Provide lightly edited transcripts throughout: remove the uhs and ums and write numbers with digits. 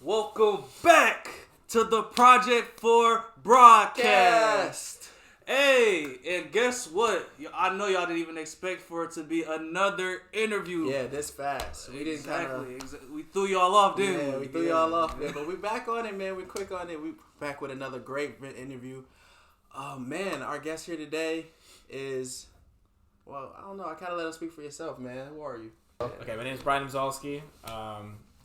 Welcome back to the Project 4 broadcast. Hey, and guess what? I know y'all didn't even expect for it to be another interview. Yeah, this fast. We didn't We threw y'all off, didn't we? Yeah, we threw y'all off, man. But we back on it, man. We quick on it. We back with another great interview. Oh, man, our guest here today is, well, I don't know. I kind of let him speak for yourself, man. Who are you? Okay, my name is Domzalski.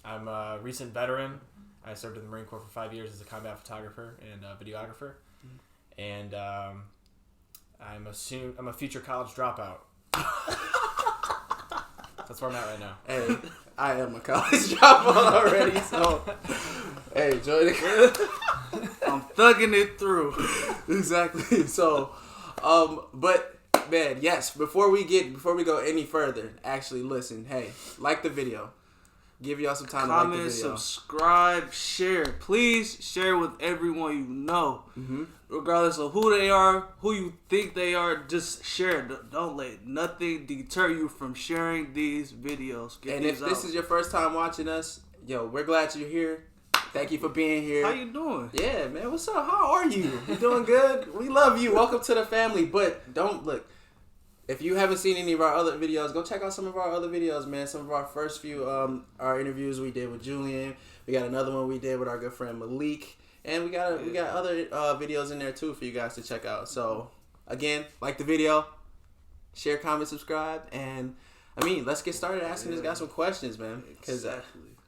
I'm a recent veteran. I served in the Marine Corps for 5 years as a combat photographer and videographer. Mm-hmm. And I'm a future college dropout. That's where I'm at right now. Hey, I am a college dropout already, so hey, join the I'm thugging it through. Exactly. So, but man, yes. Before we go any further, actually listen. Hey, like the video. Give y'all some time to like the video. Subscribe, share. Please share with everyone you know. Mm-hmm. Regardless of who they are, who you think they are, just share. Don't let nothing deter you from sharing these videos. And if this is your first time watching us, yo, we're glad you're here. Thank you for being here. How you doing? Yeah, man. What's up? How are you? You doing good? We love you. Welcome to the family. But don't look. If you haven't seen any of our other videos, go check out some of our other videos, man. Some of our first few our interviews we did with Julian. We got another one we did with our good friend Malik. And we got other videos in there too for you guys to check out. So again, like the video, share, comment, subscribe, and I mean, let's get started asking this guy some questions, man. Because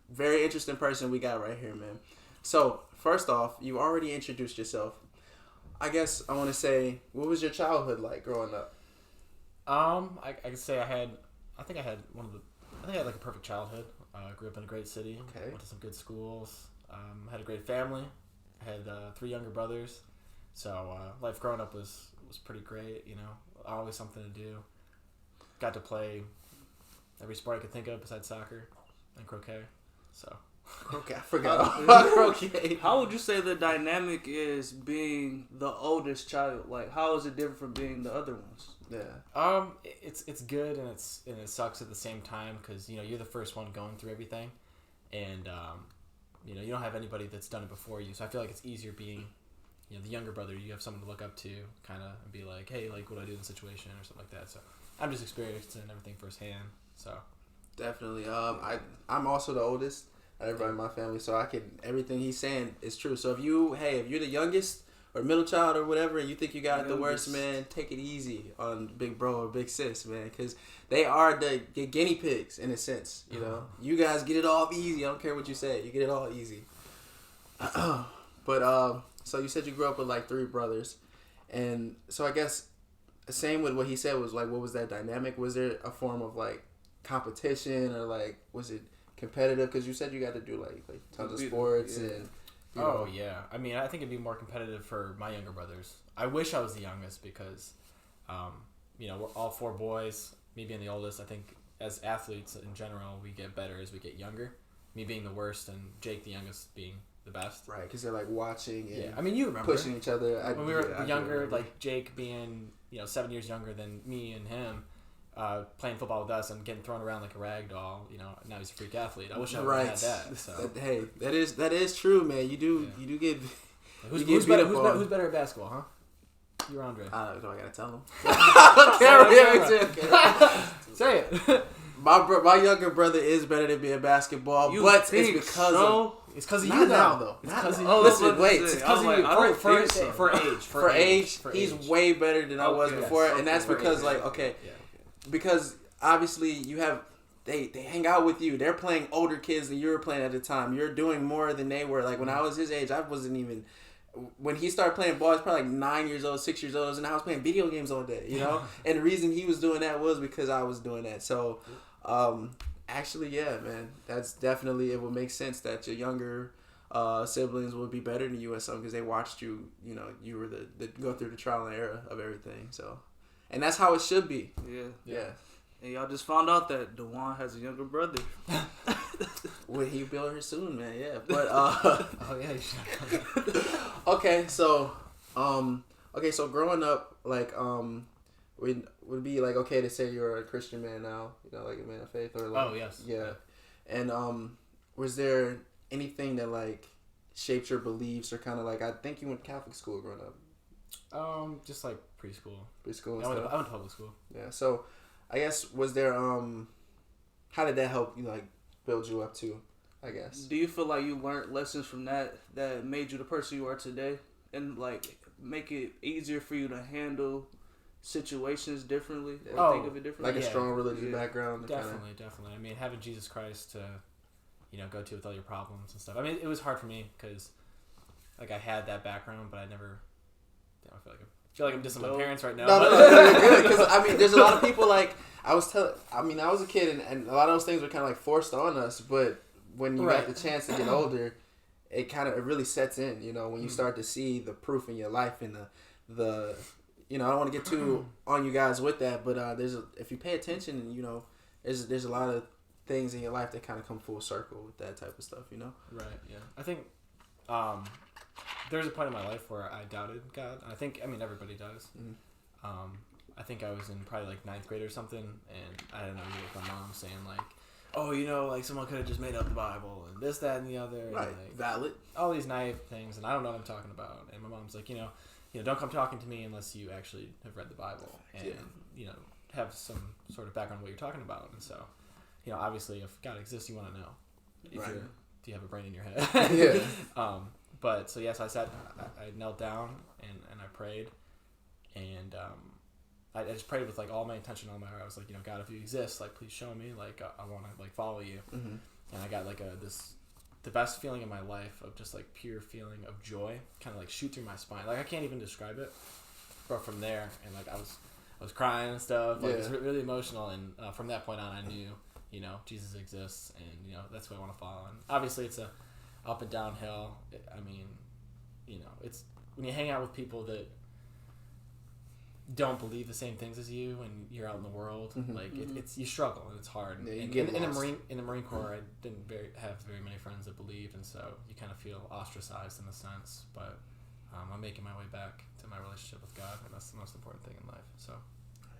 very interesting person we got right here, man. So first off, you already introduced yourself. I guess I want to say, what was your childhood like growing up? I could say I had like a perfect childhood. Grew up in a great city. Okay. Went to some good schools. Had a great family. Had 3 younger brothers. So life growing up was pretty great. You know, always something to do. Got to play every sport I could think of besides soccer and croquet. So. Okay, I forgot about croquet. How would you say the dynamic is being the oldest child? Like, how is it different from being the other ones? Yeah. It's good and it sucks at the same time because you're the first one going through everything, and you don't have anybody that's done it before you. So I feel like it's easier being, the younger brother. You have someone to look up to, kind of, and be like, hey, like, what do I do in this situation or something like that. So I'm just experiencing everything firsthand. So definitely. I'm also the oldest out of everybody in my family, so everything he's saying is true. So if you're the youngest or middle child or whatever, and you think you got it the worst, man, take it easy on big bro or big sis, man, because they are the guinea pigs in a sense. You know, you guys get it all easy. I don't care what you say, you get it all easy. But so you said you grew up with like 3 brothers, and so I guess the same with what he said was like, what was that dynamic? Was there a form of like competition or like was it competitive? Because you said you got to do like tons of sports and. Oh, yeah. I mean, I think it'd be more competitive for my younger brothers. I wish I was the youngest because, we're all 4 boys. Me being the oldest, I think as athletes in general, we get better as we get younger. Me being the worst and Jake the youngest being the best. Right, because they're like watching and I mean, you remember. Pushing each other. When we were younger, like Jake being, 7 years younger than me and him, playing football with us and getting thrown around like a rag doll, now he's a freak athlete. I wish I would have had that. So. Hey, that is true, man. You do get. Who's better at basketball, huh? You or Andre? Do I gotta tell him? Say it. My younger brother is better than me at basketball, but it's because of. It's because of you now, though. It's because of you. Listen, wait. It's because of you. For age, he's way better than I was before, and that's because because obviously you have they hang out with you. They're playing older kids than you were playing at the time. You're doing more than they were. Like when I was his age, I wasn't even. When he started playing ball, he was probably like 9 years old, 6 years old, and I was playing video games all day. And the reason he was doing that was because I was doing that. So. Actually, yeah, man, that's definitely, it would make sense that your younger siblings would be better than you or something because they watched you, you were the go through the trial and error of everything. So, and that's how it should be. Yeah. And y'all just found out that Dewan has a younger brother. Well, he'll be over here soon, man. Yeah, but oh yeah, you should. Okay, so growing up, like would it be like okay to say you're a Christian man now, like a man of faith or like oh yes yeah. And was there anything that like shaped your beliefs or kind of like I think you went to Catholic school growing up. Just like preschool. Preschool. I went to public school. Yeah. So, I guess was there how did that help you like build you up too? I guess. Do you feel like you learned lessons from that made you the person you are today, and like make it easier for you to handle situations differently or think of it differently? Like a strong religious background. Definitely. I mean, having Jesus Christ to, go to with all your problems and stuff. I mean, it was hard for me because, like, I had that background, but I never. I feel like I'm dissing my parents right now. No, good. Because I mean, there's a lot of people like I was a kid, and a lot of those things were kind of like forced on us. But when you got the chance to get older, it really sets in. When you start to see the proof in your life and the I don't want to get too on you guys with that, but if you pay attention, and there's a lot of things in your life that kind of come full circle with that type of stuff. Right. Yeah. I think. There was a point in my life where I doubted God. I mean, everybody does. Mm-hmm. I think I was in probably like 9th grade or something, and I don't know, with my mom saying like, "Oh, like someone could have just made up the Bible and this, that, and the other." Right. And, like, valid. All these naive things, and I don't know what I'm talking about. And my mom's like, don't come talking to me unless you actually have read the Bible and have some sort of background on what you're talking about. And so, obviously, if God exists, you want to know. Do you have a brain in your head? Yeah. But so yes, I knelt down and I prayed, and I just prayed with like all my intention on my heart. I was like, God, if you exist, like please show me, like I want to like follow you. Mm-hmm. And I got like the best feeling in my life of just like pure feeling of joy, kind of like shoot through my spine. Like I can't even describe it, but from there and like I was crying and stuff. Like it's really emotional, and from that point on, I knew Jesus exists, and that's who I want to follow. And obviously, it's a up and downhill. I mean, it's when you hang out with people that don't believe the same things as you, and you're out in the world, like it's you struggle and it's hard. Yeah, you and get in the Marine Corps, I didn't have very many friends that believed, and so you kind of feel ostracized in a sense. But I'm making my way back to my relationship with God, and that's the most important thing in life.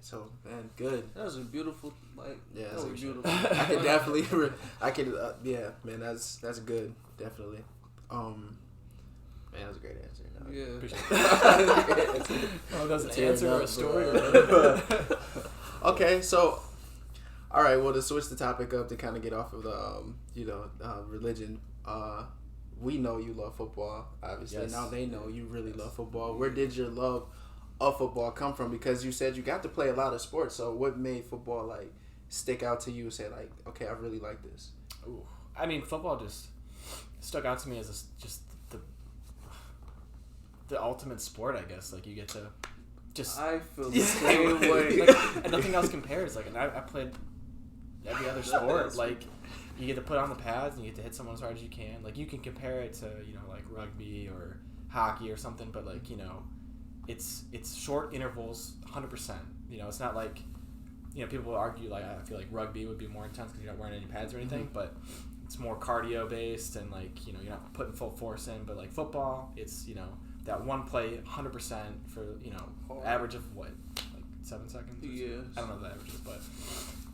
So man, good. That was a beautiful, that was beautiful. I could definitely, man, that's good, definitely. Man, that was a great answer. Oh, that's an answer or a story. Okay, so, all right. Well, to switch the topic up to kind of get off of the religion. We know you love football. Obviously, now they know you really love football. Where did your love of football come from? Because you said you got to play a lot of sports. So what made football like stick out to you and say like, okay, I really like this? Ooh. I mean, football just stuck out to me as just the ultimate sport, I guess. Like you get to just I feel the same way. And nothing else compares. Like, and I played every other sport. Like you get to put on the pads and you get to hit someone as hard as you can. Like you can compare it to like rugby or hockey or something, but like it's short intervals, 100%. It's not like people will argue like I feel like rugby would be more intense because you're not wearing any pads or anything, but it's more cardio based and like you're not putting full force in. But like football, it's that one play 100% for average of what, like 7 seconds. Yeah, I don't know the averages, but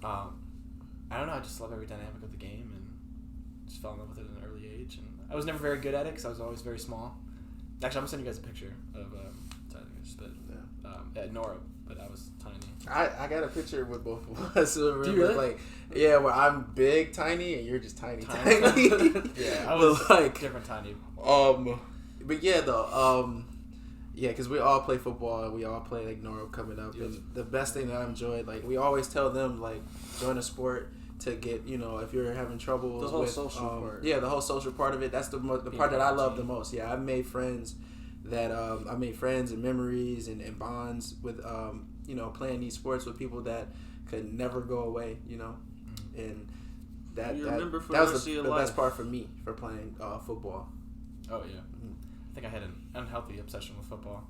I don't know. I just love every dynamic of the game and just fell in love with it at an early age. And I was never very good at it because I was always very small. Actually, I'm gonna send you guys a picture of at Nora, but I was tiny. I got a picture with both of us. Do you really? Like, yeah, where I'm big, tiny, and you're just tiny. Yeah, I was like different tiny. But yeah, though, because we all play football and we all play like Nora coming up, and the best thing that I enjoyed, like we always tell them, like join a sport to get, if you're having trouble. The whole social part. Yeah, the whole social part of it. That's the part that I love the most. Yeah, I've made friends that I made friends and memories and bonds with playing these sports with people that could never go away. And that was the best part for me for playing football. Oh yeah. I think I had an unhealthy obsession with football.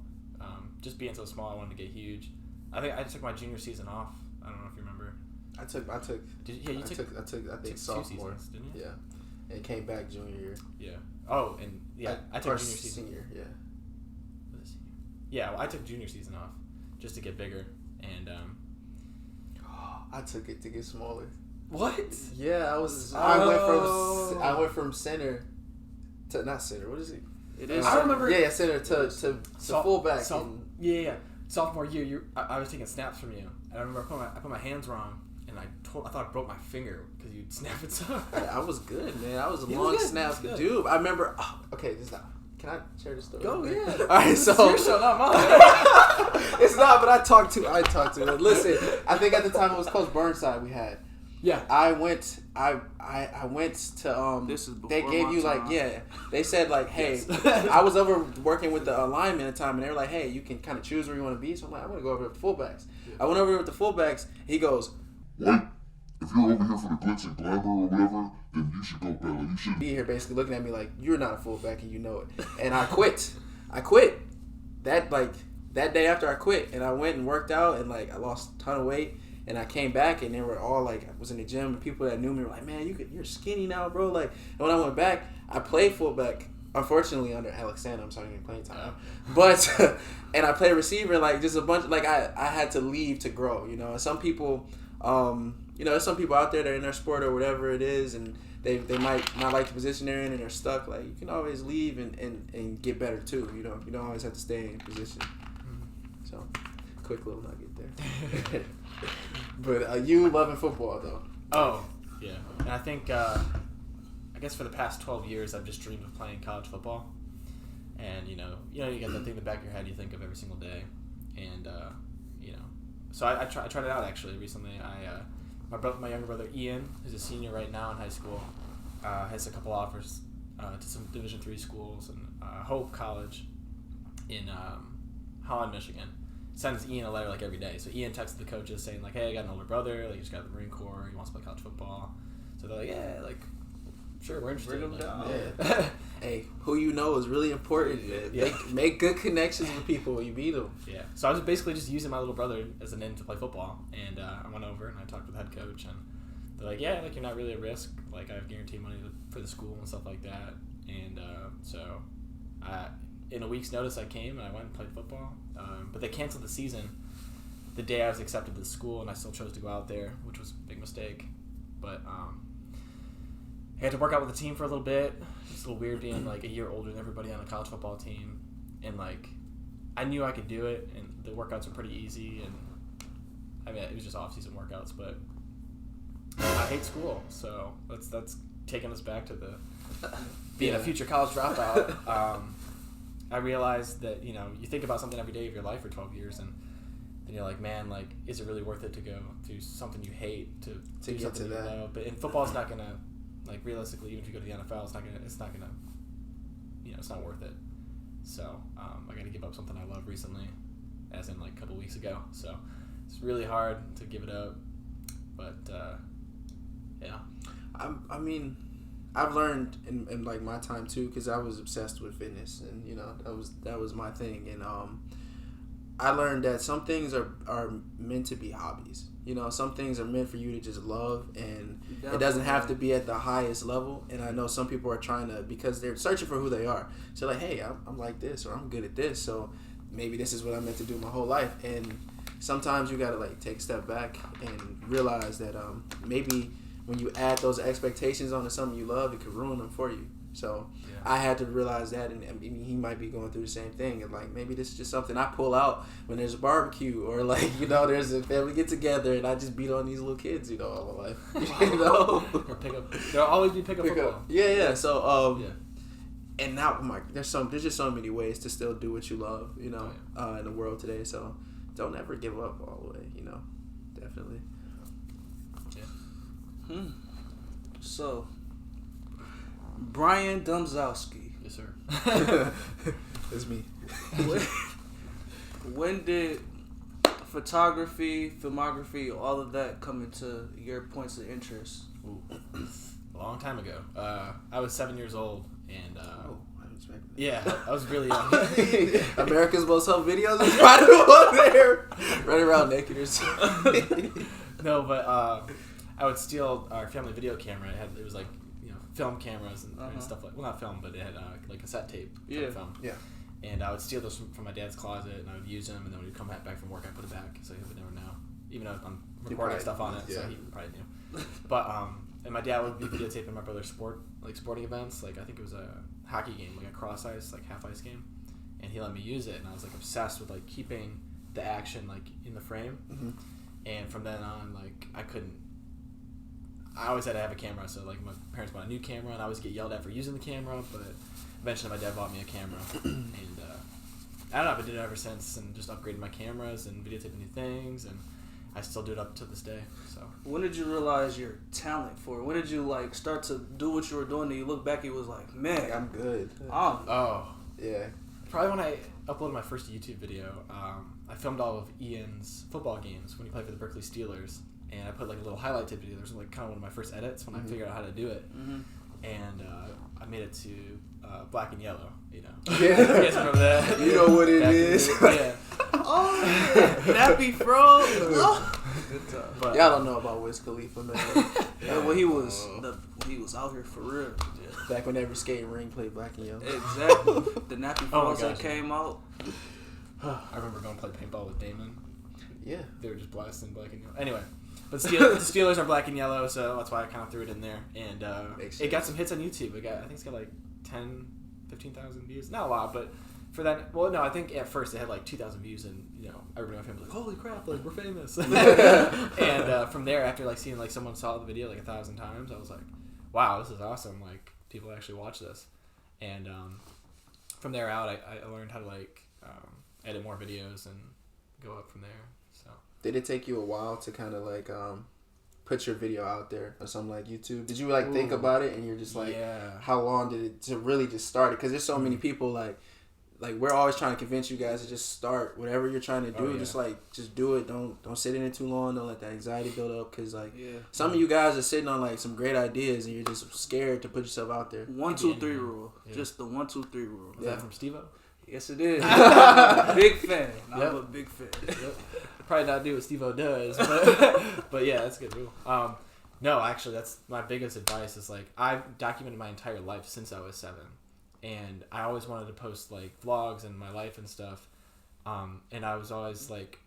Just being so small, I wanted to get huge. I think I took my junior season off. I don't know if you remember. I took I think sophomore. 2 seasons, didn't you? Yeah, and came back junior year. Yeah. Oh, and I took junior season. Senior. Yeah. Was it senior? Yeah, well, I took junior season off just to get bigger, and I took it to get smaller. What? Yeah, I went from center not center. What is he? It is. I remember. Yeah, center to fullback. Yeah. Sophomore year, I was taking snaps from you, and I remember I put my hands wrong, and I thought I broke my finger because you'd snap it so. I was good, man. I was a long snap dude. I remember. Oh, okay, this is not. Can I share this story? Go, yeah. All right, so it's your show, not mine. It's not, but I talked to him. Listen, I think at the time it was Coach Burnside we had. Yeah. I went to This is before they gave my you time. like they said like, hey, I was over working with the linemen at the time, and they were like, hey, you can kind of choose where you want to be. So I'm like, I want to go over with the fullbacks. Yeah. I went over with the fullbacks. He goes, White, if you're over here for the glitz and glamour or whatever, then you should go Bella. You should be here basically looking at me like, you're not a fullback and you know it. And I quit. That day after I quit, and I went and worked out, and like I lost a ton of weight. And I came back, and they were all like, I was in the gym, and people that knew me were like, man, you're skinny now, bro. Like, and when I went back, I played fullback, unfortunately under Alexander. I'm sorry, I didn't play time. But, and I played receiver, like just a bunch, like I had to leave to grow, you know. And some people, there's some people out there that are in their sport or whatever it is, and they might not like the position they're in, and they're stuck. Like, you can always leave and get better too, you know. You don't always have to stay in position. So, quick little nugget there. But you loving football though. Oh, yeah. And I think, I guess for the past 12 years, I've just dreamed of playing college football. And, you get that thing in the back of your head you think of every single day. And, so I tried it out actually recently. My younger brother Ian, who's a senior right now in high school, has a couple offers to some Division III schools and Hope College in Holland, Michigan. Sends Ian a letter like every day. So Ian texted the coaches saying like, hey, I got an older brother, like he just got out of the Marine Corps, he wants to play college football. So they're like, yeah, like sure, we're interested. Yeah. Hey, who you know is really important, man. Yeah. Make good connections with people when you meet them. Yeah. So I was basically just using my little brother as an in to play football, and I went over and I talked with the head coach, and they're like, yeah, like you're not really at risk, like I have guaranteed money for the school and stuff like that, and so in a week's notice I came and I went and played football, but they canceled the season the day I was accepted to the school, and I still chose to go out there, which was a big mistake. But I had to work out with the team for a little bit. It's a little weird being like a year older than everybody on a college football team, and like I knew I could do it, and the workouts were pretty easy, and I mean it was just off-season workouts, but I hate school, so that's taking us back to the being a future college dropout. I realized that, you think about something every day of your life for 12 years, and then you're like, man, like, is it really worth it to go do something you hate to do get something to you that? love? But in football, it's not gonna, like, realistically, even if you go to the NFL, it's not gonna, it's not worth it. So I got to give up something I love recently, as in like a couple weeks ago. So it's really hard to give it up, but yeah. I mean, I've learned in like my time too, because I was obsessed with fitness, and that was my thing, and I learned that some things are meant to be hobbies. Some things are meant for you to just love, and it doesn't have to be at the highest level. And I know some people are trying to, because they're searching for who they are. So like, hey, I'm like this, or I'm good at this, so maybe this is what I'm meant to do my whole life. And sometimes you gotta like take a step back and realize that maybe when you add those expectations onto something you love, it could ruin them for you. So I had to realize that, and I mean, he might be going through the same thing. And like, maybe this is just something I pull out when there's a barbecue, or like, there's a family get together, and I just beat on these little kids, all my life. Or pick up. There'll always be pick up football. Yeah. So and now there's just so many ways to still do what you love, in the world today. So don't ever give up all the way, definitely. Yeah. So, Brian Domzalski. Yes, sir. It's me. When did photography, filmography, all of that come into your points of interest? Ooh. A long time ago. I was 7 years old, and I didn't expect that. yeah, I was really young. America's Most Home Videos is probably on there, running around naked or something. No, but I would steal our family video camera. It was like film cameras and stuff like, well, not film, but it had like cassette tape film. Yeah. And I would steal those from my dad's closet, and I would use them, and then when he'd come back from work, I'd put it back, so he would never know. Even though I'm recording stuff on it, so he probably knew. But and my dad would be videotaping my brother's sport like sporting events. Like I think it was a hockey game, like a cross ice, like half ice game, and he let me use it, and I was like obsessed with like keeping the action like in the frame. Mm-hmm. And from then on, like I always had to have a camera, so like my parents bought a new camera, and I always get yelled at for using the camera, but eventually my dad bought me a camera, and I don't know, I've been doing it ever since, and just upgrading my cameras and videotaping new things, and I still do it up to this day. So when did you realize your talent for it? When did you like start to do what you were doing and you look back, it was like, man, Like, I'm good. Yeah. Probably when I uploaded my first YouTube video, I filmed all of Ian's football games when he played for the Berkeley Steelers, and I put like a little highlight tape video. It was like kind of one of my first edits when I figured out how to do it, and I made it to Black and Yellow. You know, Yeah. you guys remember that? You know what it is. Yeah. oh, nappy fro. Oh. Good time. But, Y'all don't know about Wiz Khalifa, man. Yeah, well, he was out here for real. Back when every skating ring played Black and Yellow. Exactly. The nappy Oh my frogs that gosh. came out. I remember going to play paintball with Damon. Yeah. They were just blasting Black and Yellow. Anyway, but the Steelers are Black and Yellow, so that's why I kind of threw it in there. And it got some hits on YouTube. I think it's got like 10, 15,000 views. Not a lot, but for that, well, no, I think at first it had like 2,000 views, and you know, everybody in my family was like, "Holy crap! Like we're famous." And from there, after like seeing like someone saw the video like 1,000 times, I was like, "Wow, this is awesome! Like people actually watch this." And from there out, I learned how to like edit more videos and go up from there. So Did it take you a while to kind of like put your video out there or something like YouTube? Did you like think about it and you're just like, how long did it to really just start it? Because there's so many people like we're always trying to convince you guys to just start whatever you're trying to do. Just do it. Don't sit in it too long. Don't let that anxiety build up. Because like some of you guys are sitting on like some great ideas and you're just scared to put yourself out there. 1, 2, 3 rule. Just the 1, 2, 3 rule. is that from Steve-O? Yes, it is. Big fan. I'm a big fan. Probably not do what Steve-O does, but yeah, that's a good rule. No, actually, that's my biggest advice is like I've documented my entire life since I was 7, and I always wanted to post like vlogs and my life and stuff, and I was always like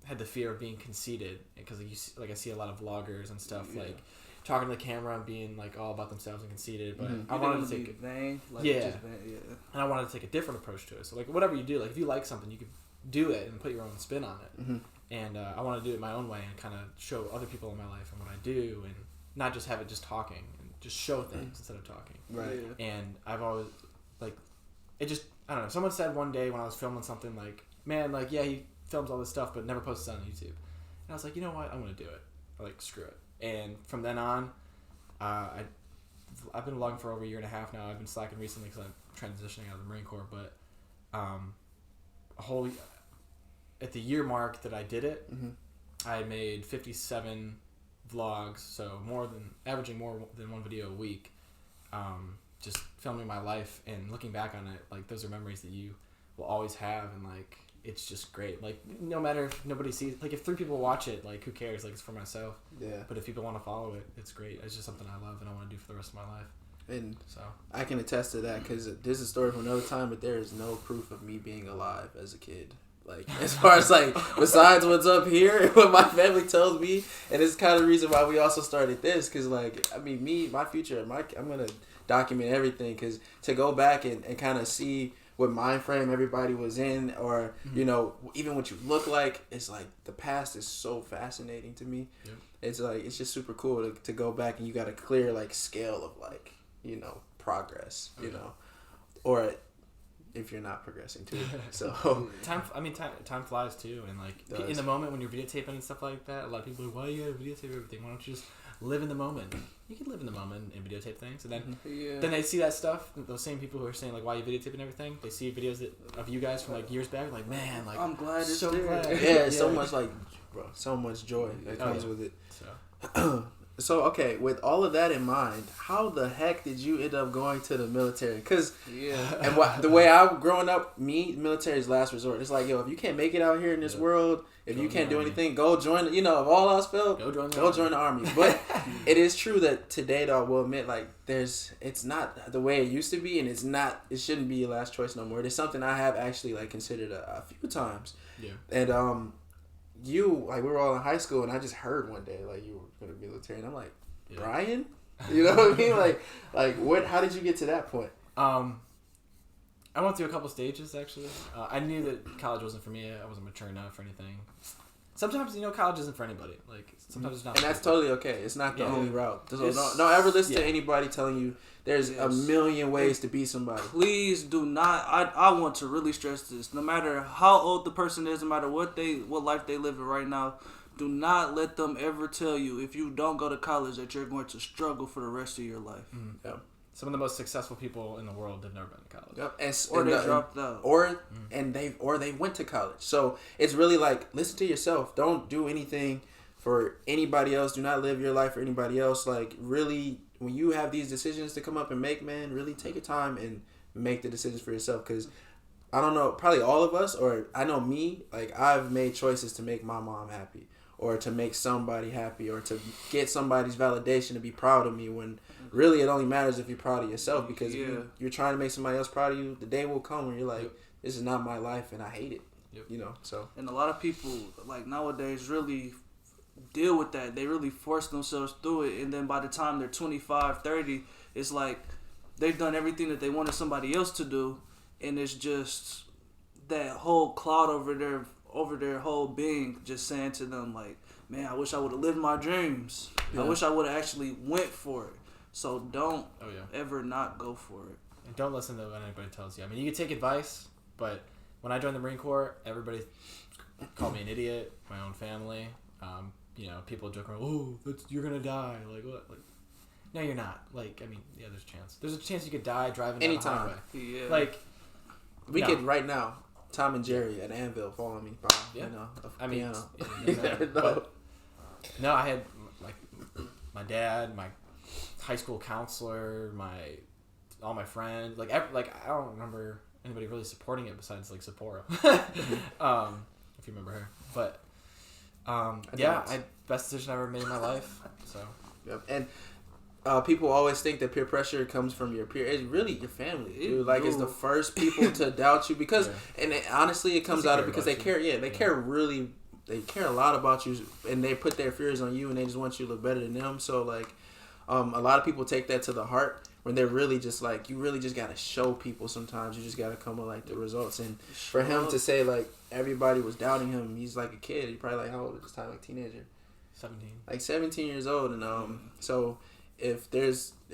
had the fear of being conceited because I see a lot of vloggers and stuff like talking to the camera and being like all about themselves and conceited, but I wanted to take vain, like and I wanted to take a different approach to it. So like whatever you do, like if you like something, you can do it and put your own spin on it. And I want to do it my own way and kind of show other people in my life and what I do, and not just have it just talking and just show things instead of talking. Right. Yeah. And I've always like it just I don't know. Someone said one day when I was filming something like, man, like yeah, he films all this stuff but never posts it on YouTube. And I was like, you know what, I'm gonna do it. Like screw it. And from then on, I've been vlogging for over a year and a half now. I've been slacking recently because I'm transitioning out of the Marine Corps. But at the year mark that I did it, I made 57 vlogs, so averaging more than one video a week. Just filming my life and looking back on it, like those are memories that you will always have, and like it's just great. Like no matter if nobody sees, like if 3 people watch it, like who cares? Like it's for myself. Yeah. But if people want to follow it, it's great. It's just something I love and I want to do for the rest of my life. And so I can attest to that because this is a story from another time, but there is no proof of me being alive as a kid. Like as far as like besides what's up here and what my family tells me, and it's kind of the reason why we also started this because like I mean my future, I'm gonna document everything because to go back and kind of see what mind frame everybody was in, or you know, even what you look like, it's like the past is so fascinating to me. Yep. It's like it's just super cool to go back and you got a clear like scale of like, you know, progress, you know, or if you're not progressing too. So time flies too, and like in the moment when you're videotaping and stuff like that, a lot of people are like, why you gotta videotape everything? Why don't you just live in the moment? You can live in the moment and videotape things, and then they see that stuff. Those same people who are saying like, why are you videotaping everything? They see videos of you guys from like years back, like man, like I'm glad it's so there. glad. Yeah, so much like, bro, so much joy that comes with it. So okay, with all of that in mind, how the heck did you end up going to the military? Because and the way I'm growing up, military is last resort. It's like, yo, if you can't make it out here in this world, if you can't do anything, go join. You know, if all else failed, go join the army. But it is true that today, though, I will admit, like it's not the way it used to be, and it shouldn't be your last choice no more. It's something I have actually like considered a few times. Yeah. And we were all in high school, and I just heard one day like you were going to be military, and I'm like, Brian, You know what I mean? Like what? How did you get to that point? I went through a couple stages actually. I knew that college wasn't for me. I wasn't mature enough for anything. Sometimes college isn't for anybody. Like sometimes it's not. And that's totally okay. It's not the only route. So don't ever listen to anybody telling you there's a million ways to be somebody. Please do not. I want to really stress this. No matter how old the person is, no matter what life they live in right now, do not let them ever tell you if you don't go to college that you're going to struggle for the rest of your life. Mm-hmm. Yep. Some of the most successful people in the world have never been to college. Yep. Or they dropped out. Or they went to college. So it's really like, listen to yourself. Don't do anything for anybody else. Do not live your life for anybody else. Like, really, when you have these decisions to come up and make, man, really take your time and make the decisions for yourself. Because I don't know, probably all of us, or I know me, like, I've made choices to make my mom happy, or to make somebody happy, or to get somebody's validation to be proud of me, when really it only matters if you're proud of yourself. Because if you're trying to make somebody else proud of you, the day will come when you're like, this is not my life and I hate it. You know, so. And a lot of people, like, nowadays really deal with that. They really force themselves through it, and then by the time they're 25, 30, it's like they've done everything that they wanted somebody else to do, and it's just that whole cloud over their whole being, just saying to them like, man, I wish I would have lived my dreams. I wish I would have actually went for it. So don't ever not go for it. And don't listen to what anybody tells you. I mean, you can take advice, but when I joined the Marine Corps, everybody called me an idiot. My own family, people joke around, oh, you're gonna die. Like what? Like, no, you're not. Like, I mean, yeah, there's a chance. There's a chance you could die driving down the highway. Yeah. Like, we could right now. Tom and Jerry at Anvil following me. Piano. No, I had my dad, my high school counselor, all my friends. I don't remember anybody really supporting it besides like Sapporo, if you remember her. But best decision I ever made in my life. So and. People always think that peer pressure comes from your peer. It's really your family, dude. Like, it's the first people to doubt you because, and honestly, it comes out of because they care. Yeah, they care really. They care a lot about you, and they put their fears on you, and they just want you to look better than them. So, like, a lot of people take that to the heart when they're really just like, you really just gotta show people. Sometimes you just gotta come with like the results. And for him to say like everybody was doubting him, he's like a kid. He's probably like how old at this time? Like teenager. 17. Like 17 years old, and so. If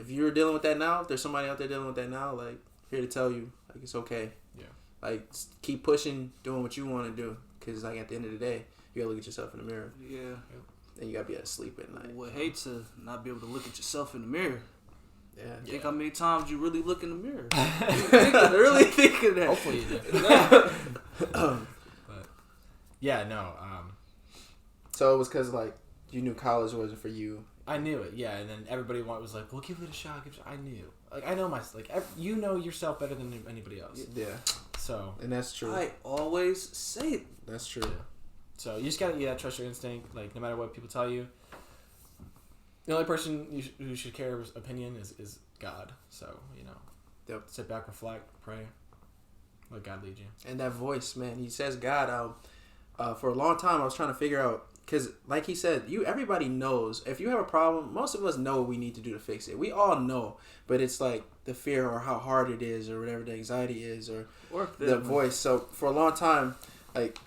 you're dealing with that now, if there's somebody out there dealing with that now, like, here to tell you, like, it's okay. Yeah. Like, keep pushing, doing what you want to do. Because, like, at the end of the day, you gotta look at yourself in the mirror. Yeah. And you gotta be able to sleep at night. Would hate to not be able to look at yourself in the mirror. Yeah. Think how many times you really look in the mirror. Really thinking that. Hopefully you do. But, yeah, no. So it was because, like, you knew college wasn't for you. I knew it, yeah, and then everybody was like, "Well, give it a shot." I knew, like, I know myself. Like, you know yourself better than anybody else. Yeah. So, and that's true. I always say it. That's true. Yeah. So you just gotta trust your instinct. Like, no matter what people tell you, the only person who should care his opinion is God. So sit back, reflect, pray, let God lead you. And that voice, man, he says God. For a long time, I was trying to figure out. Because, like he said, everybody knows. If you have a problem, most of us know what we need to do to fix it. We all know. But it's like the fear or how hard it is or whatever the anxiety is or the voice. So, for a long time, like,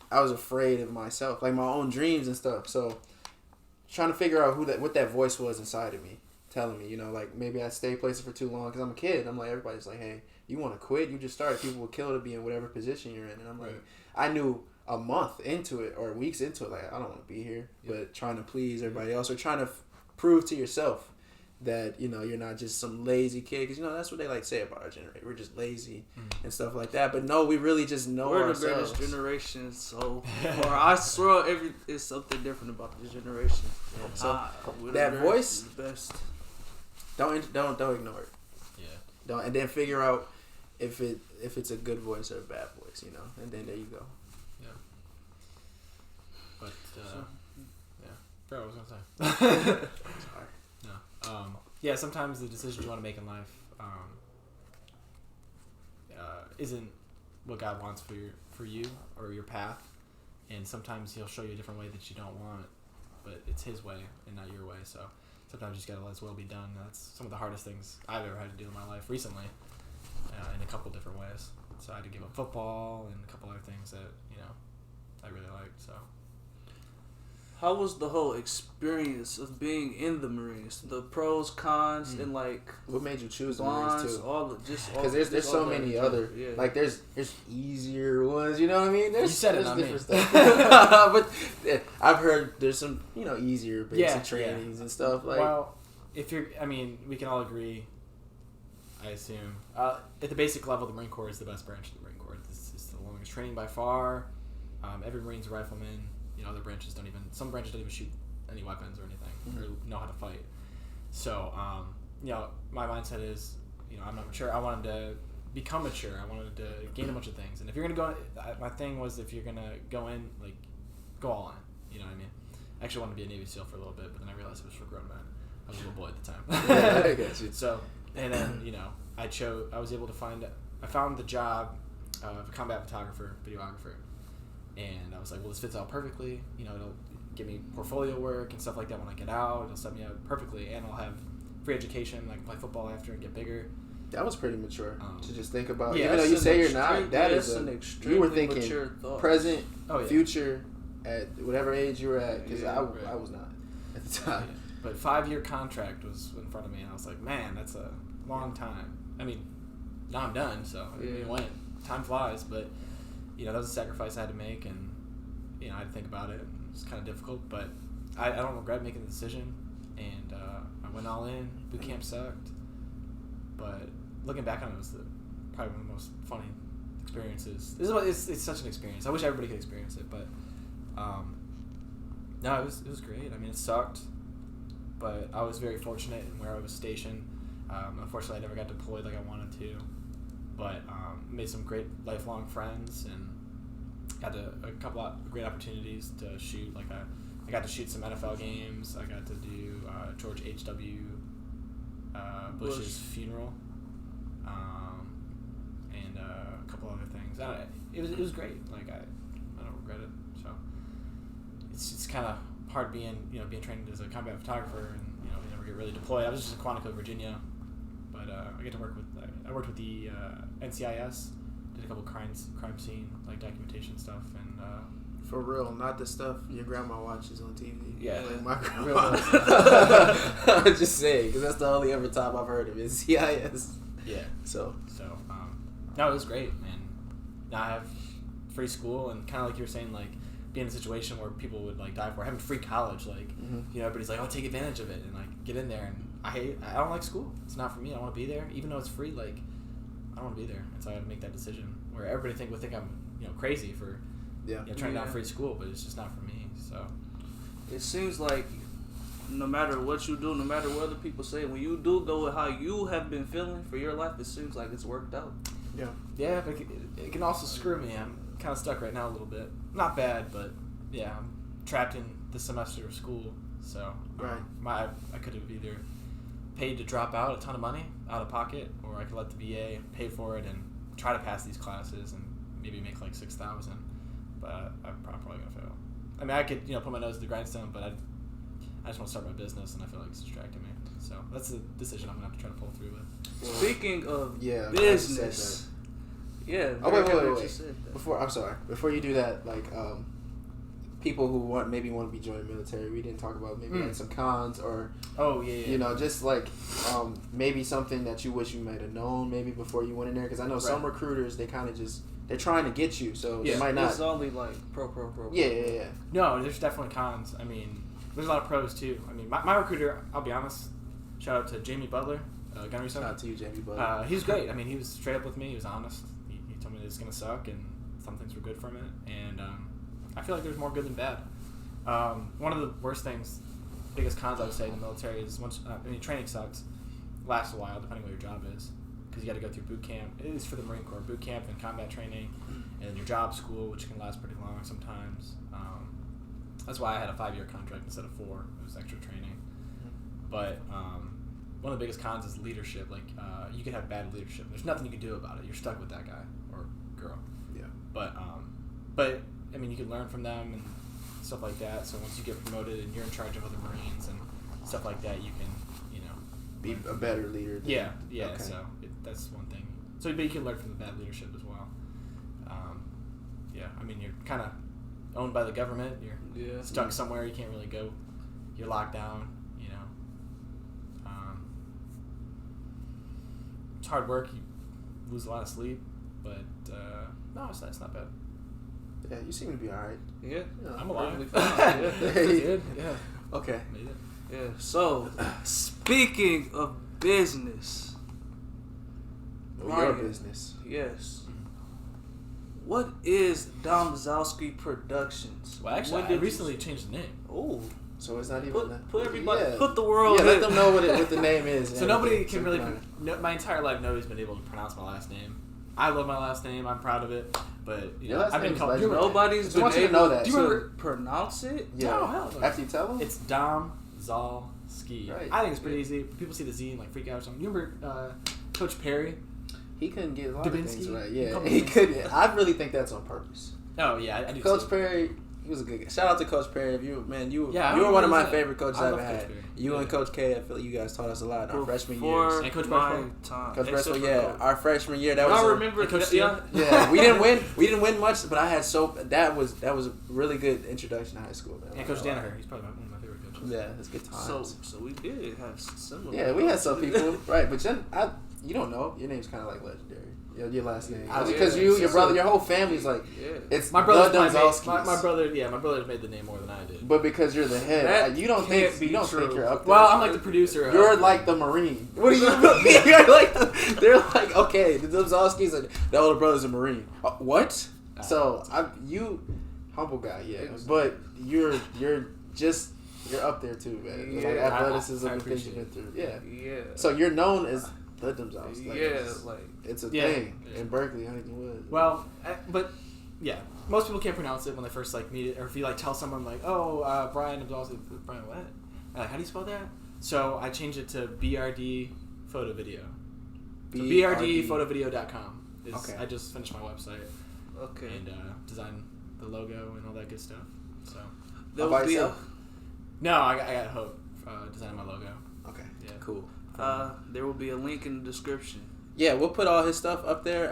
I was afraid of myself. Like, my own dreams and stuff. So, trying to figure out what that voice was inside of me. Telling me, like, maybe I stayed places for too long because I'm a kid. I'm like, everybody's like, hey, you want to quit? You just started. People would kill to be in whatever position you're in. And I'm like, I knew a month into it or weeks into it, like, I don't want to be here, but trying to please everybody else or trying to prove to yourself that, you're not just some lazy kid. Because, that's what they like say about our generation. We're just lazy and stuff like that. But no, we really just know ourselves. We're the greatest generation, so, or I swear it's something different about this generation. Yeah. So that voice, the best. Don't ignore it. Yeah. And then figure out if it's a good voice or a bad voice, and then there you go. But, forgot what I was going to say. Sorry. No. Sometimes the decisions you want to make in life isn't what God wants for you or your path. And sometimes he'll show you a different way that you don't want, but it's his way and not your way. So sometimes you just gotta let his will be done. That's some of the hardest things I've ever had to do in my life recently, in a couple different ways. So I had to give up football and a couple other things that I really liked. So. How was the whole experience of being in the Marines? The pros, cons, and like what made you choose the bonds, Marines too? Because there's so many other like there's easier ones. You know what I mean? You said it, there's not different me. stuff. But I've heard there's some easier basic trainings and stuff like. Well, we can all agree. I assume at the basic level, the Marine Corps is the best branch of the Marine Corps. This is the longest training by far. Every Marine's a rifleman. Other branches some branches don't even shoot any weapons or anything or know how to fight. So, my mindset is, I'm not mature. I wanted to become mature. I wanted to gain a bunch of things. And if you're going to go, my thing was if you're going to go in, like, go all in. You know what I mean? I actually wanted to be a Navy SEAL for a little bit, but then I realized it was for grown men. I was a little boy at the time. I got you. So, and then, I found the job of a combat photographer, videographer. And I was like, well, this fits out perfectly. It'll give me portfolio work and stuff like that when I get out. It'll set me up perfectly, and I'll have free education. I can play football after and get bigger. That was pretty mature to just think about. Yeah, even though you say you're not, that is an extremely you were thinking mature thought. Present, future, at whatever age you were at. Because I was not at the time. Yeah. But 5-year contract was in front of me, and I was like, man, that's a long time. I mean, now I'm done, so it went. Time flies, but. That was a sacrifice I had to make, and, I had to think about it. It's kind of difficult, but I don't regret making the decision, and I went all in. Boot camp sucked, but looking back on it, was probably one of the most funny experiences. It's such an experience. I wish everybody could experience it, but no, it was great. I mean, it sucked, but I was very fortunate in where I was stationed. Unfortunately, I never got deployed like I wanted to. But made some great lifelong friends and had a couple of great opportunities to shoot. Like I got to shoot some NFL games. I got to do George H.W. Bush's funeral, and a couple other things. It was great. Like I don't regret it. So it's kind of hard being trained as a combat photographer and you never get really deployed. I was just in Quantico, Virginia, but I get to work with. I worked with the NCIS, did a couple crime scene like documentation stuff, and for real, not the stuff your grandma watches on TV. Yeah, like my grandma. I'm just saying, because that's the only ever time I've heard of NCIS. Yeah. So no, it was great, man. Now I have free school, and kind of like you were saying, like being in a situation where people would like die for having free college, like everybody's like, oh, take advantage of it and like get in there, and I don't like school. It's not for me. I want to be there, even though it's free. Like I don't want to be there, and so I had to make that decision. Where everybody would think I'm crazy for turning down free school, but it's just not for me. So it seems like no matter what you do, no matter what other people say, when you do go with how you have been feeling for your life, it seems like it's worked out. Yeah, but it can also screw me. I'm kind of stuck right now a little bit. Not bad, but yeah, I'm trapped in the semester of school. So I could have either paid to drop out a ton of money out of pocket, or I could let the VA pay for it and try to pass these classes and maybe make like $6,000. But I'm probably gonna fail. I mean, I could put my nose to the grindstone, but I just want to start my business, and I feel like it's distracting me. So that's a decision I'm gonna have to try to pull through with. Speaking of business, wait. Before you do that, like people who maybe want to be joining the military, we didn't talk about maybe like some cons or just like maybe something that you wish you might have known maybe before you went in there, because I know some recruiters, they kind of they're trying to get you, so they might not. It's only like pro. Yeah. No, there's definitely cons. I mean, there's a lot of pros too. I mean, my recruiter, I'll be honest, shout out to Jamie Butler, Gunnery Center. Shout out to you, Jamie Butler. He was great. I mean, he was straight up with me. He was honest. He told me it was going to suck and some things were good from it. And I feel like there's more good than bad. One of the worst things, biggest cons I would say in the military is training sucks. Lasts a while depending what your job is, because you got to go through boot camp. It is for the Marine Corps, boot camp and combat training, and then your job school, which can last pretty long sometimes. That's why I had a 5-year contract instead of 4. It was extra training. But one of the biggest cons is leadership. Like you can have bad leadership. There's nothing you can do about it. You're stuck with that guy or girl. Yeah. But I mean, you can learn from them and stuff like that. So once you get promoted and you're in charge of other Marines and stuff like that, you can, be a better leader. Yeah. Okay. So that's one thing. So, but you can learn from the bad leadership as well. I mean, you're kind of owned by the government. You're stuck somewhere. You can't really go. You're locked down. It's hard work. You lose a lot of sleep, but no, it's not bad. Yeah, you seem to be all right. Yeah, I'm alive. Yeah. Good. Yeah. Okay. Made it. Yeah. So, speaking of business, Your business. yes. What is Domzalski Productions? Well, actually, I recently changed the name. Oh, So it's not even put everybody, Yeah. put the world. Yeah, let them know what the name is. So nobody can really. My entire life, nobody's been able to pronounce my last name. I love my last name. I'm proud of it. But Your last I've been name is called. legendary. Nobody's Just been want you to able know that. Do you remember- pronounce it. Yeah. No, hell no. After you tell them. It's Domzalski. Right. I think it's pretty easy. People see the Z and like freak out or something. You remember Coach Perry? He couldn't get a lot of Dubinsky? things right. You Yeah, call him he Dubinsky? couldn't. I really think that's on purpose. Oh yeah, I do. Coach too. Perry, he was a good guy. Shout out to Coach Perry. If you Yeah, you were one of my that. favorite coaches I I've love ever Coach had. Perry. You Yeah. and Coach K, I feel like you guys taught us a lot in our freshman Before years. And Coach my Bradford? time. Coach Except Bradford, for yeah, Coach- our freshman year. That was I a- remember Coach that. Steele? Yeah. Yeah, we didn't win, but I had that was a really good introduction to high school, man. And Coach Danaher, he's probably one of my favorite coaches. Yeah, it's good times. So we did have similar. Yeah, we had some people, right? But you don't know. Your name's kind of like legendary. Your last name, because your brother, your whole family's like, Yeah. it's My brother's the my Domzalskis. brother. My brother's made the name more than I did. But because you're the head, That you don't can't think be true. you're up there. Well, I'm like the producer. You're like the Marine. What do you mean? You're like they're like, okay, the Domzalskis and the older brother's a Marine. What? So you humble guy, yeah, but you're up there too, man. Like Yeah, athleticism I and things you've appreciate been through. Yeah. Yeah. So you're known as the Domzalski. Yeah, it's a Yeah. thing Yeah. in Berkeley, Huntington. Well, but yeah, most people can't pronounce it when they first like meet it, or if you like tell someone like, "Oh, Brian Domzalski," Brian what? How do you spell that? So I changed it to BRD Photo Video. So BRDphotovideo.com. Okay. I just finished my website Okay. and designed the logo and all that good stuff. So There By will be a, yourself? no, I got Hope designing my logo. Okay. Yeah. Cool. there will be a link in the description. Yeah, we'll put all his stuff up there.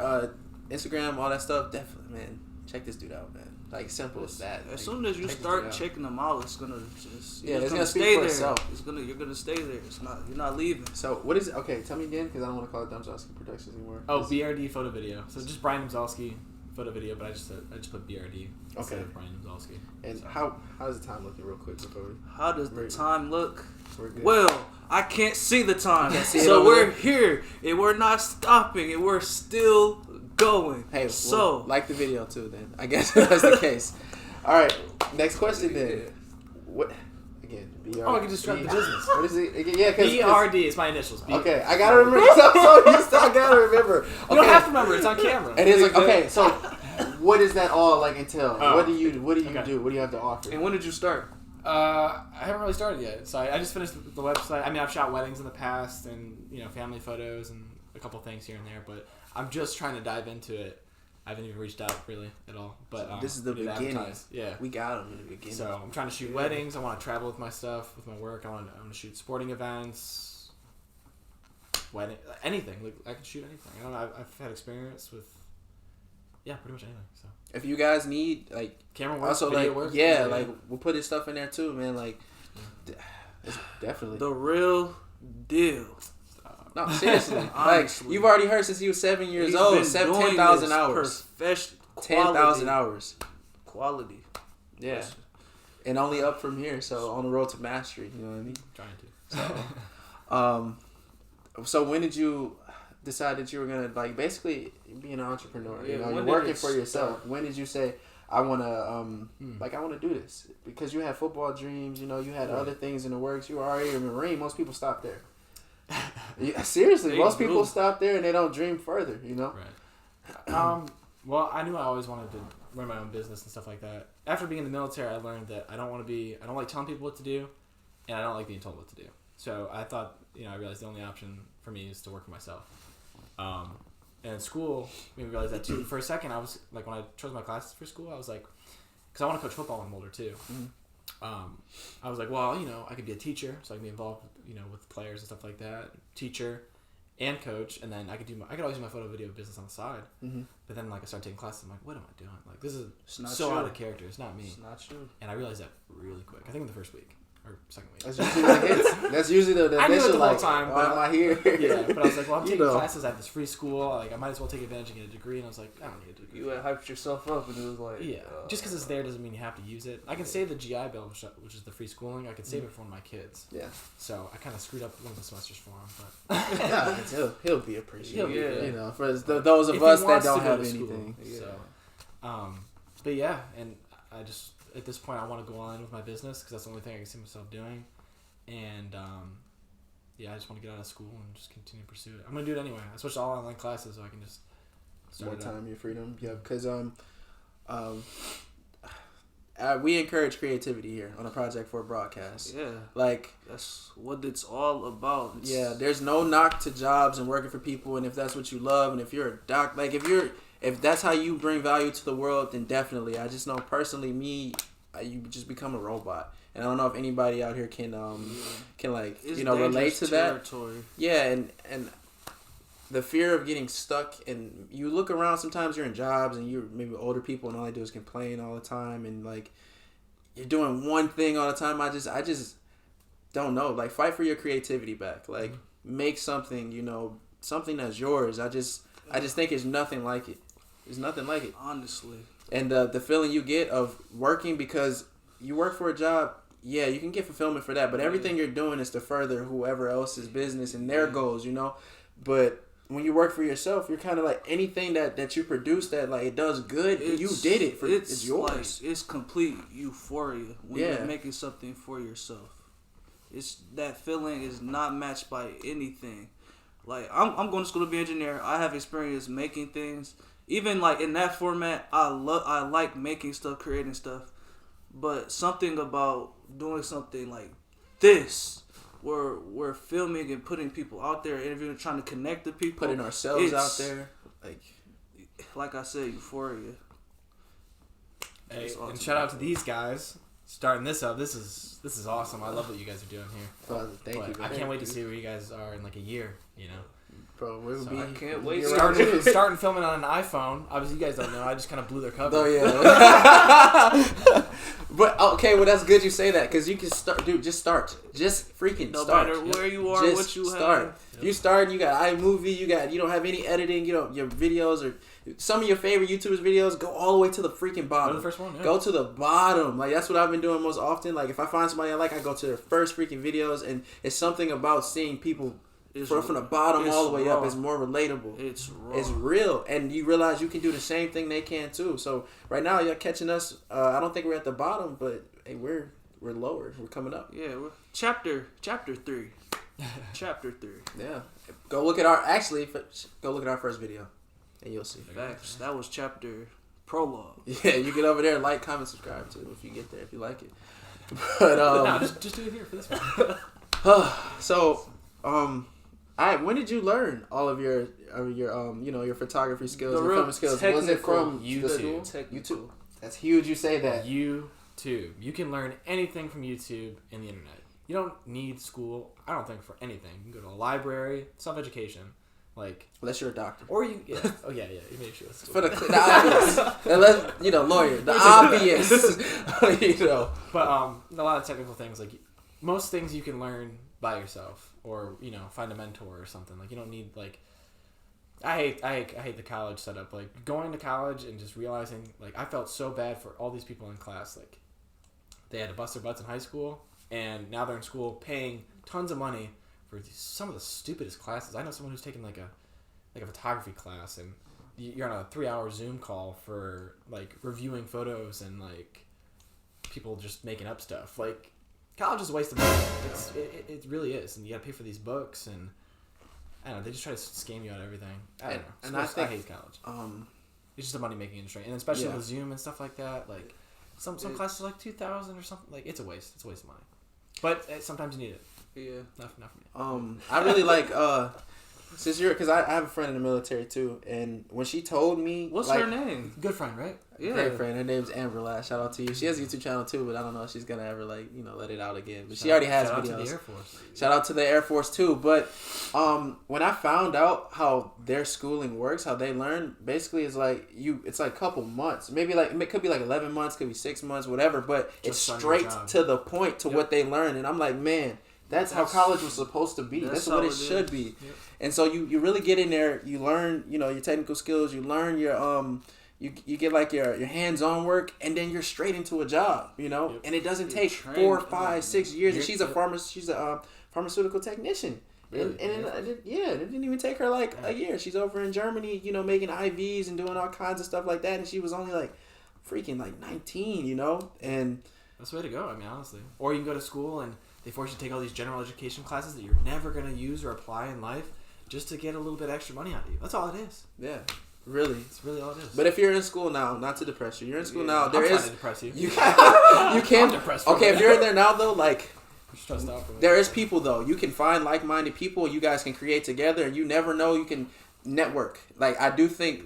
Instagram, all that stuff. Definitely, man. Check this dude out, man. Like simple as that. As Like, soon as you check this start dude out. checking them out, it's gonna just It's gonna speak stay for there. itself. You're gonna stay there. You're not leaving. So what is it? Okay, tell me again, because I don't want to call it Domzalski Productions anymore. Oh, BRD Photo Video. So just Brian Domzalski Photo Video, but I just put BRD instead Okay. of Brian Domzalski. And So. how's the time looking, real quick, before How does the time look? we're good? Well, I can't see the time, can't see it so over we're there? here and we're not stopping and we're still going. Hey, so well, like the video too. Then I guess that's the case. All right, next question then. What again? BRD. Oh, I can just start the business. What is it? Again? Yeah, because BRD is my initials. Okay, I gotta remember. I gotta remember. Okay. You don't have to remember. It's on camera. And it's like, okay, so what does that all like entail? Oh. What do you Okay. do? What do you have to offer? and when did you start? I haven't really started yet. So I just finished the website. I mean, I've shot weddings in the past and, family photos and a couple things here and there, but I'm just trying to dive into it. I haven't even reached out really at all. But This is the we need to beginning. advertise. Yeah. We got them in the beginning. So I'm trying to shoot weddings. I want to travel with my stuff, with my work. I want to shoot sporting events, wedding, anything. Like I can shoot anything. I don't know. I've had experience with, pretty much anything. So if you guys need like camera work, also video like work, like we'll put his stuff in there too, man. Like it's definitely The real deal. no seriously. Like Honestly. you've already heard since he was 7 years He's old. been 10,000 hours. 10,000 hours. Quality. Yeah. And only up from here, so on the road to mastery, you know what I mean? trying to. So when did you decide that you were gonna like basically be an entrepreneur? Yeah, You know, when you're did working it for yourself. start? When did you say I wanna I wanna do this? Because you had football dreams, you had other things in the works. You were already a Marine. Most people stop there. Yeah, seriously, They most do. people stop there and they don't dream further. Right. Well, I knew I always wanted to run my own business and stuff like that. After being in the military, I learned that I don't like telling people what to do, and I don't like being told what to do. So I thought, I realized the only option for me is to work for myself. And in school, I realized that too. For a second, I was like, when I chose my classes for school, I was like, because I want to coach football when I'm older too. I was like, well, I could be a teacher, so I can be involved, with players and stuff like that. Teacher and coach, and then I could always do my photo video business on the side. Mm-hmm. But then I started taking classes. I'm like, what am I doing? Like, this is so out of character. It's not me. It's not you. And I realized that really quick. I think in the first week. Or second week. That's usually what it hits. That's usually the I knew it initial, the whole time. why am I here? Yeah, but I was like, well, I'm taking classes. I have this free school. Like, I might as well take advantage and get a degree. And I was like, I don't need a degree. You hyped yourself up, and it was like... Yeah, just because it's there doesn't mean you have to use it. I can save the GI Bill, which is the free schooling. I could save it for one of my kids. Yeah. So I kind of screwed up one of the semesters for him. But yeah, he'll be appreciated. Yeah. For those of us that don't have anything. Yeah. So, but yeah, and I just... At this point, I want to go on with my business because that's the only thing I can see myself doing. And, I just want to get out of school and just continue to pursue it. I'm going to do it anyway. I switched to all online classes so I can just start more time, your freedom. Yeah, because we encourage creativity here on a Project for Broadcast. Yeah. Like, that's what it's all about. There's no knock to jobs and working for people, and if that's what you love, and if you're a doc, like, if that's how you bring value to the world, then definitely. I just know personally, you just become a robot. And I don't know if anybody out here can like, relate to territory. That. Yeah, and the fear of getting stuck, and you look around, sometimes you're in jobs and you're maybe older people and all they do is complain all the time, and like you're doing one thing all the time. I just don't know. Like, fight for your creativity back. Like, make something, something that's yours. I just think it's nothing like it. There's nothing like it. Honestly. And the feeling you get of working because you work for a job, yeah, you can get fulfillment for that, but everything you're doing is to further whoever else's business and their goals, But when you work for yourself, you're kind of like anything that you produce that like it does good, you did it. It's yours. Like, it's complete euphoria when you're making something for yourself. It's that feeling is not matched by anything. Like, I'm going to school to be an engineer. I have experience making things. Even like in that format, I like making stuff, creating stuff. But something about doing something like this, where we're filming and putting people out there, interviewing, trying to connect the people, putting ourselves out there, like I said, euphoria. Hey, and shout out to these guys starting this up. This is awesome. I love what you guys are doing here. Thank you. I can't wait to see where you guys are in like a year. Bro, I can't wait. Starting filming on an iPhone. Obviously, you guys don't know. I just kind of blew their cover. Oh yeah. But okay, well that's good you say that because you can start, dude. Just start. Just freaking start. No matter where you are, just what you start. have. Yep. You start. You got iMovie. You don't have any editing. Your videos or some of your favorite YouTubers' videos go all the way to the freaking bottom. Go to the first one. Yeah. Go to the bottom. Like that's what I've been doing most often. Like if I find somebody I like, I go to their first freaking videos, and it's something about seeing people. From the bottom all the way up, it's more relatable. It's raw. It's real, and you realize you can do the same thing they can too. So right now, you're catching us. I don't think we're at the bottom, but hey, we're lower. We're coming up. Yeah, we're chapter 3. Chapter 3. Yeah, go look at our first video, and you'll see. Facts. That was chapter prologue. Yeah, you get over there, like, comment, subscribe too if you get there if you like it. But no, just do it here for this one. So when did you learn all of your your photography skills, your film skills? Was it from YouTube? That's huge. You say that. YouTube. You can learn anything from YouTube and the internet. You don't need school. I don't think for anything. You can go to a library, self-education, like unless you're a doctor, or you. Yeah. Oh yeah. You made sure. For the obvious, unless lawyer, the obvious, But a lot of technical things, like most things you can learn by yourself, or find a mentor or something. Like you don't need like. I hate the college setup. Like going to college and just realizing like I felt so bad for all these people in class. Like they had to bust their butts in high school, and now they're in school paying tons of money for some of the stupidest classes. I know someone who's taking like a photography class, and you're on a 3-hour Zoom call for like reviewing photos and like people just making up stuff. Like college is a waste of money. It really is, and you got to pay for these books, and I don't know. They just try to scam you out of everything. I don't know. And I hate college. It's just a money making industry, and especially with Zoom and stuff like that. Like some classes are like $2,000 or something. Like it's a waste. It's a waste of money. But sometimes you need it. Yeah, not for me. I really like because I have a friend in the military too, and when she told me, what's her name? Good friend, right? Yeah, great friend. Her name's Amber Lash. Shout out to you. She has a YouTube channel too, but I don't know if she's gonna ever let it out again. But she already has videos. Shout out to the Air Force. Shout out to the Air Force too. But when I found out how their schooling works, how they learn, basically it's like a couple months, maybe it could be 11 months, could be 6 months, whatever. But it's straight to the point to what they learn, and I'm like, man. That's how college was supposed to be. That's what it should be. Yep. And so you really get in there, you learn, your technical skills, you learn your you get like your hands-on work, and then you're straight into a job, Yep. And it doesn't take 4, 5, 6 years. And she's a pharmaceutical technician. Really? And it didn't even take her a year. She's over in Germany, making IVs and doing all kinds of stuff like that, and she was only freaking 19, and that's the way to go, I mean, honestly. Or you can go to school and they force you to take all these general education classes that you're never going to use or apply in life just to get a little bit extra money out of you. That's all it is. Yeah, really. It's really all it is. But if you're in school now, not to depress you, you're in school now. I'm trying to depress you. You can. Okay, if you're in there now though, stressed out from there is people though. You can find like-minded people. You guys can create together, and you never know. You can network. I do think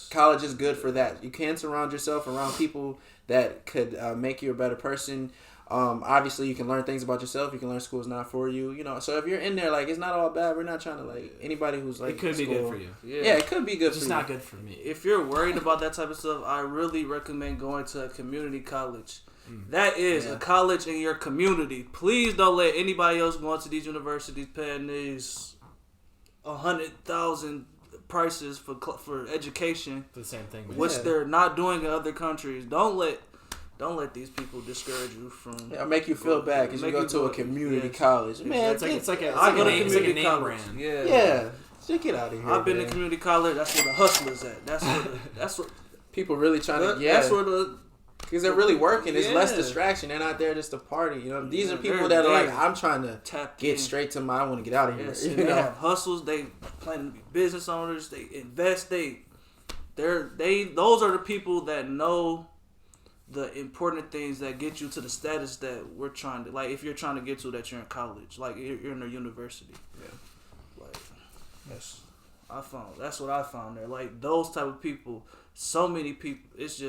college is good for that. You can surround yourself around people that could make you a better person. Obviously, you can learn things about yourself. You can learn school's not for you, So if you're in there, it's not all bad. We're not trying to anybody who's it could be good for you. Yeah, it could be good. It's not good for me. If you're worried about that type of stuff, I really recommend going to a community college. That is a college in your community. Please don't let anybody else go into these universities paying these 100,000 prices for education. The same thing, which they're not doing in other countries. Don't let these people discourage you from. Make you feel bad because you go to a community college. Man, it's like a name brand. Yeah. So get out of here. I've been to community college. That's where the hustlers at. That's what people really trying to. Yeah. That's where because they're really working. It's less distraction. They're not there just to party. These are people that are I'm trying to get straight to I want to get out of here. They have hustles. They plan to be business owners. They invest. Those are the people that know the important things that get you to the status that we're trying to, if you're trying to get to, that you're in college, you're in a university. Yeah. That's what I found there. Those type of people, so many people, it's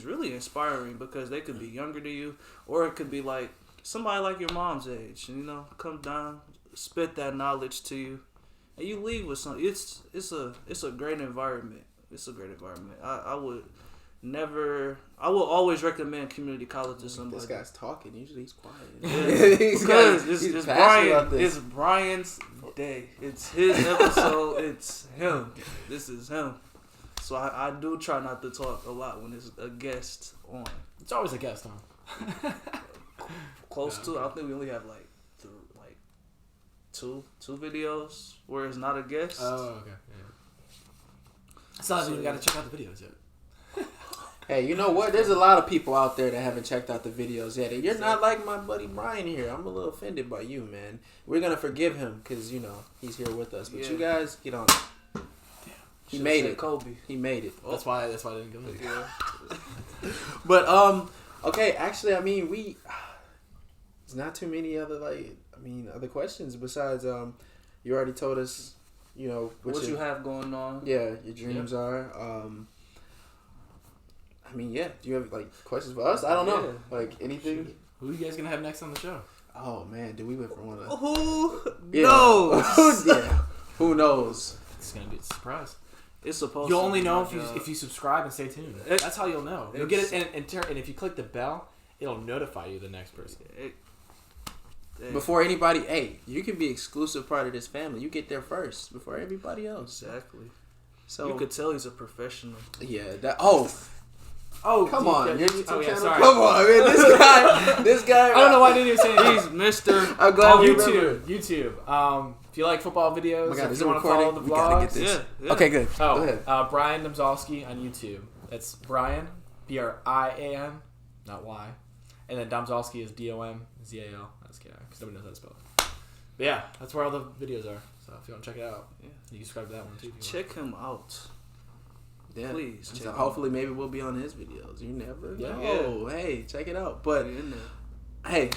really inspiring because they could be younger than you, or it could be somebody like your mom's age, and come down, spit that knowledge to you, and you leave with something. It's a great environment. It's a great environment. I will always recommend community college to somebody. This guy's talking. Usually he's quiet. Because it's Brian. It's Brian's day. It's his episode. It's him. This is him. So I do try not to talk a lot when it's a guest on. It's always a guest on. Close to. I think we only have two videos where it's not a guest. Oh, okay. Yeah. So you got to check out the videos yet. Hey, you know what? There's a lot of people out there that haven't checked out the videos yet. You're not like my buddy Brian here. I'm a little offended by you, man. We're going to forgive him because, he's here with us. But you guys, get on it. Damn. He made it. Kobe. He made it. That's why I didn't go in. But, okay, actually, there's not too many other, other questions besides, you already told us, what you have going on. Yeah, your dreams are. Do you have questions for us? I don't know. Anything? Who are you guys gonna have next on the show? Oh man, do we ever want to? Who knows? Yeah. Who knows? It's gonna be a surprise. It's supposed. You'll only know if you subscribe and stay tuned. That's how you'll know. You'll get it, and if you click the bell, it'll notify you the next person. Before anybody, you can be exclusive part of this family. You get there first before everybody else. Exactly. So you could tell he's a professional. Yeah. Oh, come on! Your YouTube channel. Sorry. Come on, man. This guy. I don't know why I didn't even say it. He's Mr. I'm glad YouTube. If you like football videos, God, if you want to follow the vlogs, we gotta get this. Yeah. Okay, good. Oh, go ahead. Brian Domzalski on YouTube. That's Brian, Brian, not Y, and then Domzalski is DOMZAL. That's because nobody knows how to spell it. But yeah, that's where all the videos are. So if you want to check it out, you can subscribe to that one too. Check him out. Yeah. Please. So hopefully maybe we'll be on his videos. You never know. Yeah. Hey, check it out. But hey,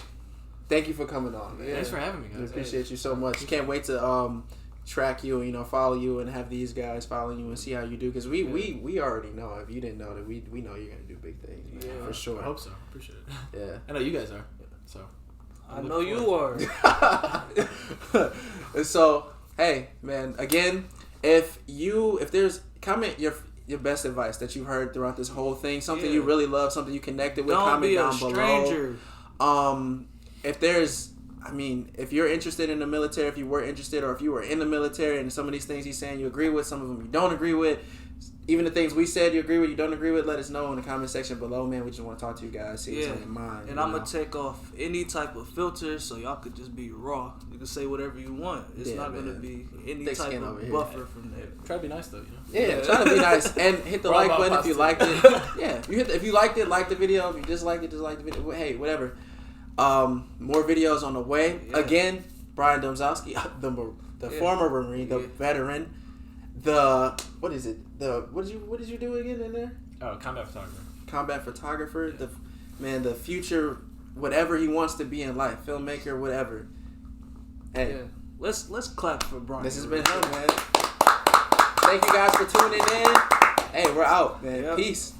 thank you for coming on, man. Thanks for having me, guys. We appreciate you so much. Can't wait to track you, follow you, and have these guys following you and see how you do. Because we already know. If you didn't know that, we know you're gonna do big things, man, for sure. I hope so. Appreciate it. Yeah, I know you guys are. So I know you are. So hey, man, again, if there's comment your best advice that you've heard throughout this whole thing, something you really love, something you connected with, comment down below. If there's, if you're interested in the military, if you were interested, or if you were in the military and some of these things he's saying you agree with, some of them you don't agree with, even the things we said you agree with, you don't agree with, let us know in the comment section below, man. We just want to talk to you guys, see what's on your mind. And I'm going to take off any type of filter so y'all could just be raw. You can say whatever you want. It's not going to be any type of buffer from there. Try to be nice, though, Yeah, try to be nice. And hit the like button if you liked it. Yeah, if you liked it, like the video. If you disliked it, dislike the video. Hey, whatever. More videos on the way. Yeah. Again, Brian Domzalski, the former Marine, the veteran. What is it? What did you do again in there? Oh, combat photographer. Combat photographer. Yeah. The future, whatever he wants to be in life, filmmaker, whatever. Hey, let's clap for Brian. This has been him, man. Thank you guys for tuning in. Hey, we're out, man. Yep. Peace.